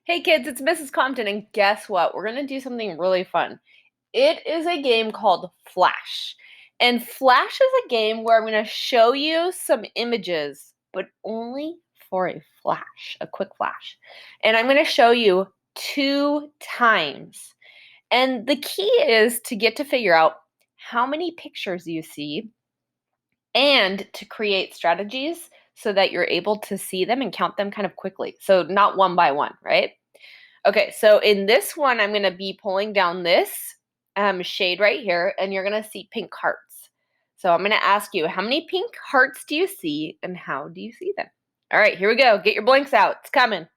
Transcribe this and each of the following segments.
Hey kids, it's Mrs. Compton, and guess what? We're going to do something really fun. It is a game called Flash. And Flash is a game where I'm going to show you some images, but only for a flash, a quick flash. And I'm going to show you 2 times. And the key is to get to figure out how many pictures you see and to create strategies so that you're able to see them and count them kind of quickly. So not one by one, right? Okay, so in this one, I'm going to be pulling down this shade right here, and you're going to see pink hearts. So I'm going to ask you, how many pink hearts do you see, and how do you see them? All right, here we go. Get your blanks out. It's coming.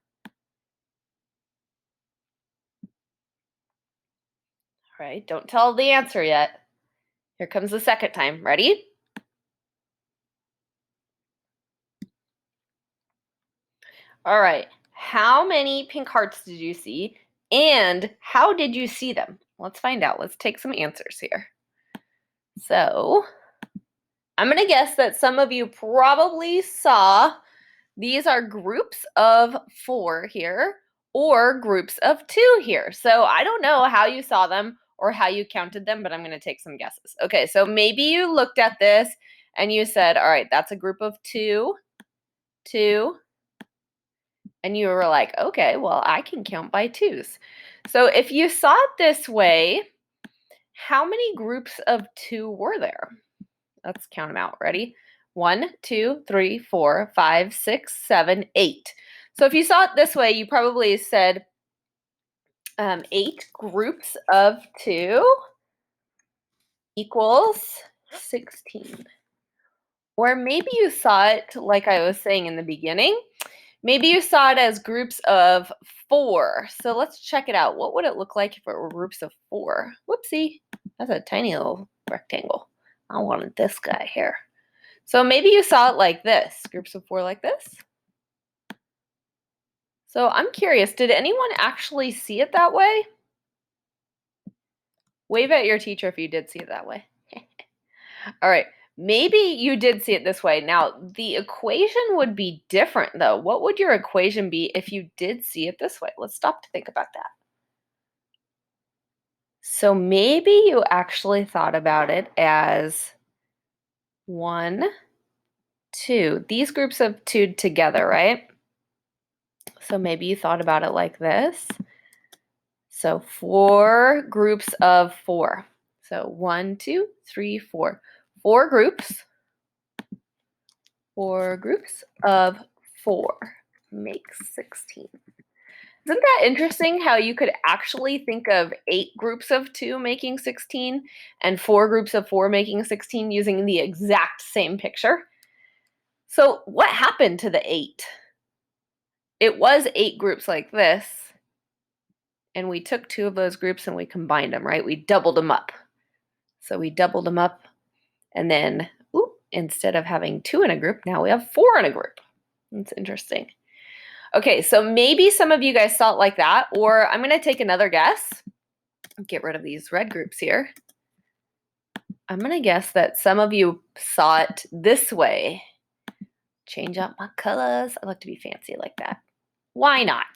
All right, don't tell the answer yet. Here comes the second time. Ready? All right, how many pink hearts did you see, and how did you see them? Let's find out. Let's take some answers here. So I'm going to guess that some of you probably saw these are groups of 4 here or groups of 2 here. So I don't know how you saw them or how you counted them, but I'm going to take some guesses. Okay, so maybe you looked at this and you said, all right, that's a group of 2, 2, and you were like, okay, well, I can count by 2s. So if you saw it this way, how many groups of 2 were there? Let's count them out. Ready? 1, 2, 3, 4, 5, 6, 7, 8. So if you saw it this way, you probably said 8 groups of 2 equals 16. Or maybe you saw it like I was saying in the beginning. Maybe you saw it as groups of 4. So let's check it out. What would it look like if it were groups of 4? Whoopsie. That's a tiny little rectangle. I wanted this guy here. So maybe you saw it like this, groups of 4 like this. So I'm curious, did anyone actually see it that way? Wave at your teacher if you did see it that way. All right, maybe you did see it this way. Now, the equation would be different though. What would your equation be if you did see it this way? Let's stop to think about that. So maybe you actually thought about it as 1, 2. These groups of 2 together, right? So maybe you thought about it like this. So 4 groups of 4. So 1, 2, 3, 4. 4 groups. 4 groups of 4 makes 16. Isn't that interesting how you could actually think of 8 groups of 2 making 16 and 4 groups of 4 making 16 using the exact same picture? So what happened to the 8? It was 8 groups like this, and we took 2 of those groups and we combined them, right? We doubled them up. So we doubled them up, and then instead of having 2 in a group, now we have 4 in a group. That's interesting. Okay, so maybe some of you guys saw it like that, or I'm going to take another guess. Get rid of these red groups here. I'm going to guess that some of you saw it this way. Change out my colors. I like to be fancy like that. Why not?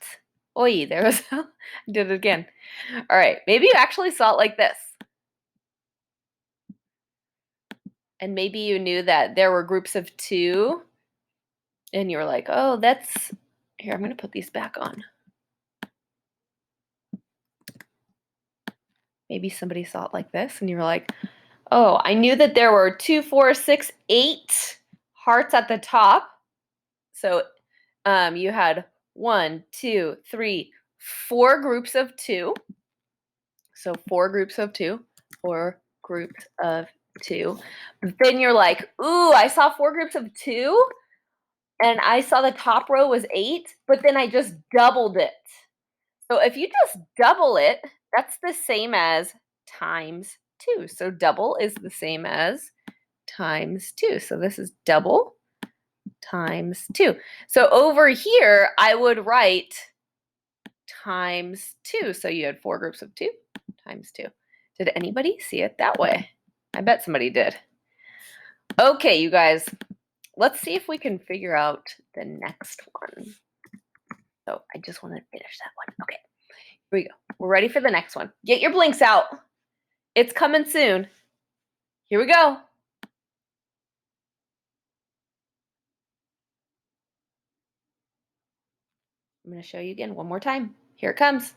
Oi, there was, I did it again. All right, maybe you actually saw it like this. And maybe you knew that there were groups of 2, and you were like, oh, that's, here, I'm going to put these back on. Maybe somebody saw it like this, and you were like, oh, I knew that there were 2, 4, 6, 8 hearts at the top. So you had 1, 2, 3, 4 groups of 2. So 4 groups of 2, 4 groups of 2. But then you're like, ooh, I saw 4 groups of 2, and I saw the top row was 8, but then I just doubled it. So if you just double it, that's the same as times 2. So double is the same as times 2. So this is double times 2. So over here, I would write times 2. So you had 4 groups of 2 times 2. Did anybody see it that way? I bet somebody did. Okay, you guys, let's see if we can figure out the next one. So I just want to finish that one. Okay, here we go. We're ready for the next one. Get your blinks out. It's coming soon. Here we go. I'm going to show you again one more time. Here it comes.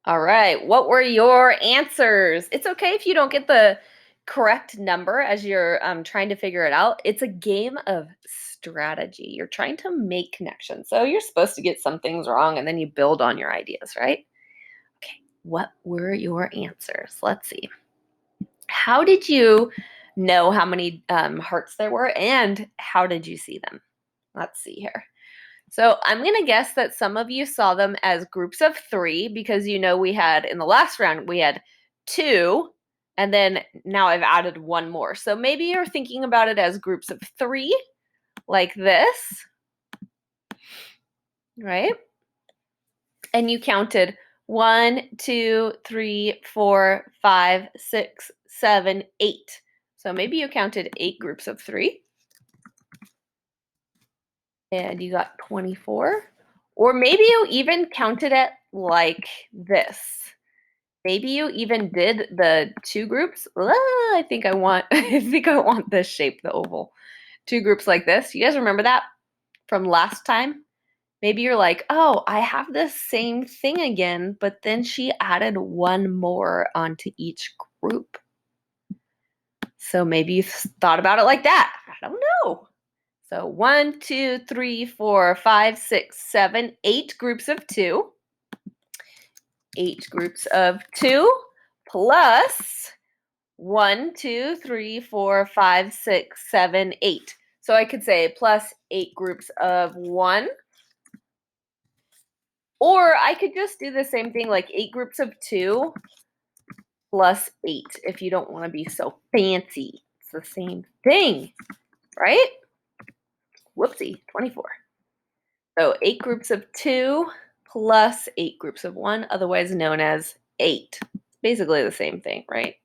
All right, what were your answers? It's okay if you don't get the correct number as you're trying to figure it out. It's a game of strategy. You're trying to make connections. So you're supposed to get some things wrong and then you build on your ideas, right? Okay, what were your answers? Let's see. How did you know how many hearts there were and how did you see them? Let's see here. So I'm going to guess that some of you saw them as groups of 3 because we had in the last round, we had 2 and then now I've added 1 more. So maybe you're thinking about it as groups of 3 like this, right? And you counted 1, 2, 3, 4, 5, 6, 7, 8. So maybe you counted 8 groups of 3 and you got 24. Or maybe you even counted it like this. Maybe you even did the 2 groups. I think I want this shape, the oval. 2 groups like this. You guys remember that from last time? Maybe you're like, oh, I have the same thing again, but then she added 1 more onto each group. So maybe you thought about it like that. I don't know. So 1, 2, 3, 4, 5, 6, 7, 8 groups of 2. 8 groups of 2 plus 1, 2, 3, 4, 5, 6, 7, 8. So I could say plus 8 groups of 1. Or I could just do the same thing, like 8 groups of 2 plus 8 if you don't want to be so fancy. It's the same thing, right? Whoopsie, 24. So 8 groups of 2 plus 8 groups of 1, otherwise known as 8. Basically the same thing, right?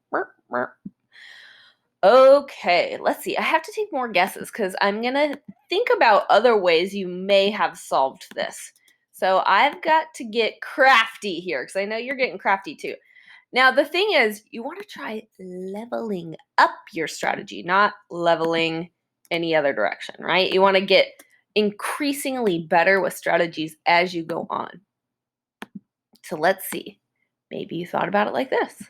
Okay, let's see. I have to take more guesses because I'm going to think about other ways you may have solved this. So I've got to get crafty here because I know you're getting crafty too. Now, the thing is, you want to try leveling up your strategy, not leveling any other direction, right? You want to get increasingly better with strategies as you go on. So let's see. Maybe you thought about it like this.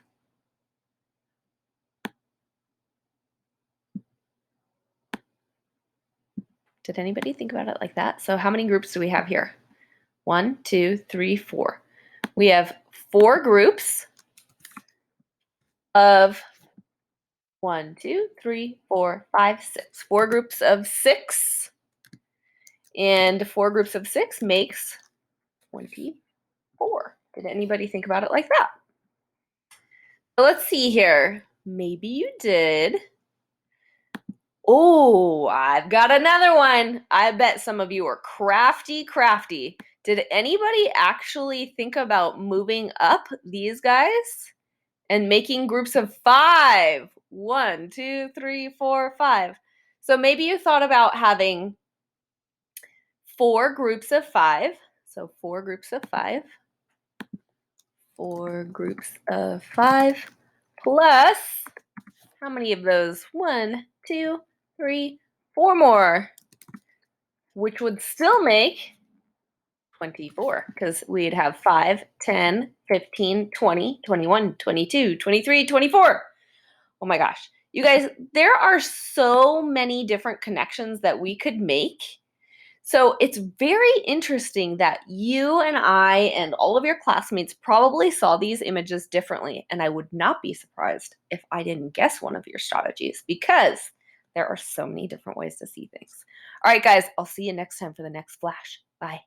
Did anybody think about it like that? So how many groups do we have here? 1, 2, 3, 4. We have 4 groups of 1, 2, 3, 4, 5, 6. 4 groups of 6. And 4 groups of 6 makes 24. Did anybody think about it like that? So let's see here. Maybe you did. Oh, I've got another one. I bet some of you are crafty. Did anybody actually think about moving up these guys and making groups of 5? 1, 2, 3, 4, 5. So maybe you thought about having 4 groups of 5. So 4 groups of 5. 4 groups of 5 plus how many of those? 1, 2, 3, 4 more, which would still make 24 because we'd have 5, 10, 15, 20, 21, 22, 23, 24. Oh my gosh. You guys, there are so many different connections that we could make. So it's very interesting that you and I and all of your classmates probably saw these images differently. And I would not be surprised if I didn't guess one of your strategies because there are so many different ways to see things. All right, guys, I'll see you next time for the next flash. Bye.